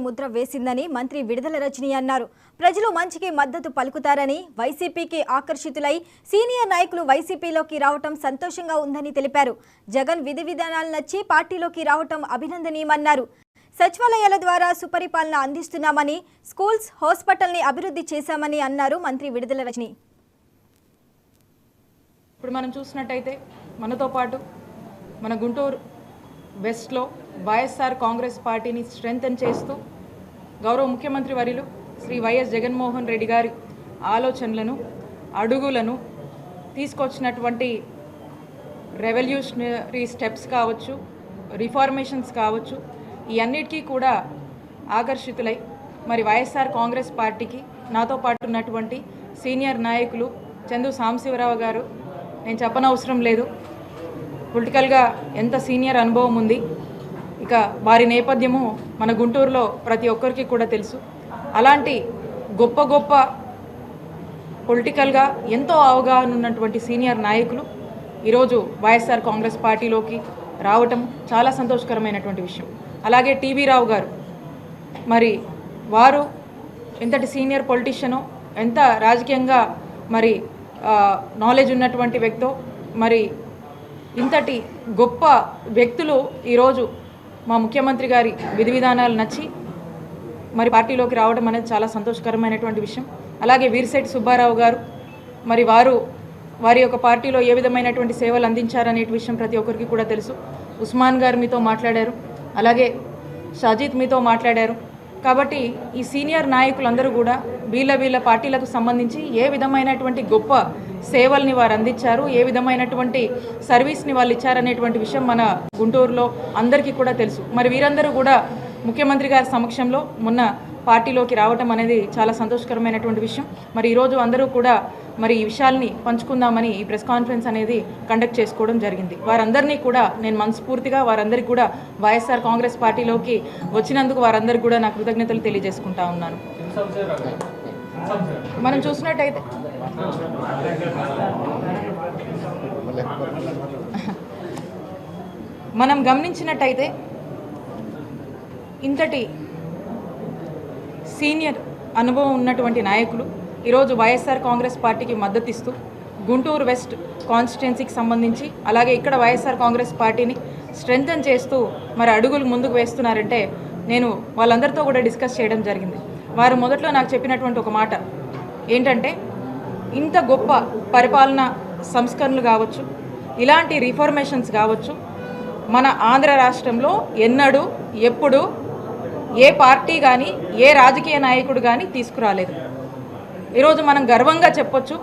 ముద్ర వేసిందని మంత్రి విడుదల రజని అన్నారు. ప్రజలు మంచికి మద్దతు పలుకుతారని, వైసీపీకి ఆకర్షితులై సీనియర్ నాయకులు వైసీపీలోకి రావటం సంతోషంగా ఉందని తెలిపారు. జగన్ విధి విధానాలు నచ్చి పార్టీలోకి రావటం అభినందనీయమన్నారు. సచివాలయాల ద్వారా సుపరిపాలన అందిస్తున్నామని, స్కూల్స్, హాస్పిటల్ని అభివృద్ధి చేశామని అన్నారు మంత్రి విడుదల రజని. ఇప్పుడు మనం చూసినట్టయితే మనతో పాటు మన గుంటూరు వెస్ట్లో వైఎస్ఆర్ కాంగ్రెస్ పార్టీని స్ట్రెంథెన్ చేస్తూ గౌరవ ముఖ్యమంత్రి వర్యులు శ్రీ వైఎస్ జగన్మోహన్ రెడ్డి గారి ఆలోచనలను, అడుగులను తీసుకొచ్చినటువంటి రెవల్యూషనరీ స్టెప్స్ కావచ్చు, రిఫార్మేషన్స్ కావచ్చు, ఈ అన్నిటికీ కూడా ఆకర్షితులై మరి వైఎస్ఆర్ కాంగ్రెస్ పార్టీకి నాతో పాటు ఉన్నటువంటి సీనియర్ నాయకులు చందు సాంబశివరావు గారు, నేను చెప్పనవసరం లేదు, పొలిటికల్గా ఎంత సీనియర్ అనుభవం ఉంది, ఇక వారి నేపథ్యము మన గుంటూరులో ప్రతి ఒక్కరికి కూడా తెలుసు. అలాంటి గొప్ప గొప్ప పొలిటికల్గా ఎంతో అవగాహన ఉన్నటువంటి సీనియర్ నాయకులు ఈరోజు వైఎస్ఆర్ కాంగ్రెస్ పార్టీలోకి రావటం చాలా సంతోషకరమైనటువంటి విషయం. అలాగే టీవీ రావు గారు, మరి వారు ఎంతటి సీనియర్ పొలిటీషియనో, ఎంత రాజకీయంగా మరి నాలెడ్జ్ ఉన్నటువంటి వ్యక్తో, మరి ఇంతటి గొప్ప వ్యక్తులు ఈరోజు మా ముఖ్యమంత్రి గారి విధి విధానాలు నచ్చి మరి పార్టీలోకి రావడం అనేది చాలా సంతోషకరమైనటువంటి విషయం. అలాగే వీరిశెట్టి సుబ్బారావు గారు, మరి వారి యొక్క పార్టీలో ఏ విధమైనటువంటి సేవలు అందించారనే విషయం ప్రతి ఒక్కరికి కూడా తెలుసు. ఉస్మాన్ గారు మీతో మాట్లాడారు, అలాగే షాజీద్ మీతో మాట్లాడారు. కాబట్టి ఈ సీనియర్ నాయకులందరూ కూడా వీళ్ళ పార్టీలకు సంబంధించి ఏ విధమైనటువంటి గొప్ప సేవల్ని వారు అందించారు, ఏ విధమైనటువంటి సర్వీస్ని వాళ్ళు ఇచ్చారనేటువంటి విషయం మన గుంటూరులో అందరికీ కూడా తెలుసు. మరి వీరందరూ కూడా ముఖ్యమంత్రి గారి సమక్షంలో మొన్న పార్టీలోకి రావటం అనేది చాలా సంతోషకరమైనటువంటి విషయం. మరి ఈరోజు అందరూ కూడా మరి ఈ విషయాల్ని పంచుకుందామని ఈ ప్రెస్ కాన్ఫరెన్స్ అనేది కండక్ట్ చేసుకోవడం జరిగింది. వారందరినీ కూడా నేను మనస్ఫూర్తిగా వారందరికీ కూడా వైఎస్ఆర్ కాంగ్రెస్ పార్టీలోకి వచ్చినందుకు వారందరికీ కూడా నా కృతజ్ఞతలు తెలియజేసుకుంటా ఉన్నాను. మనం చూసినట్టయితే మనం గమనించినట్టయితే ఇంతటి సీనియర్ అనుభవం ఉన్నటువంటి నాయకులు ఈరోజు వైఎస్ఆర్ కాంగ్రెస్ పార్టీకి మద్దతిస్తూ గుంటూరు వెస్ట్ కాన్స్టిట్యున్సీకి సంబంధించి, అలాగే ఇక్కడ వైఎస్ఆర్ కాంగ్రెస్ పార్టీని స్ట్రెంథెన్ చేస్తూ మరి అడుగులు ముందుకు వేస్తున్నారంటే నేను వాళ్ళందరితో కూడా డిస్కస్ చేయడం జరిగింది. వారు మొదట్లో నాకు చెప్పినటువంటి ఒక మాట ఏంటంటే, ఇంత గొప్ప పరిపాలన సంస్కరణలు కావచ్చు, ఇలాంటి రిఫార్మేషన్స్ కావచ్చు, మన ఆంధ్ర రాష్ట్రంలో ఎన్నడూ ఎప్పుడు ఏ పార్టీ కానీ, ఏ రాజకీయ నాయకుడు కానీ తీసుకురాలేదు. ఈరోజు మనం గర్వంగా చెప్పొచ్చు,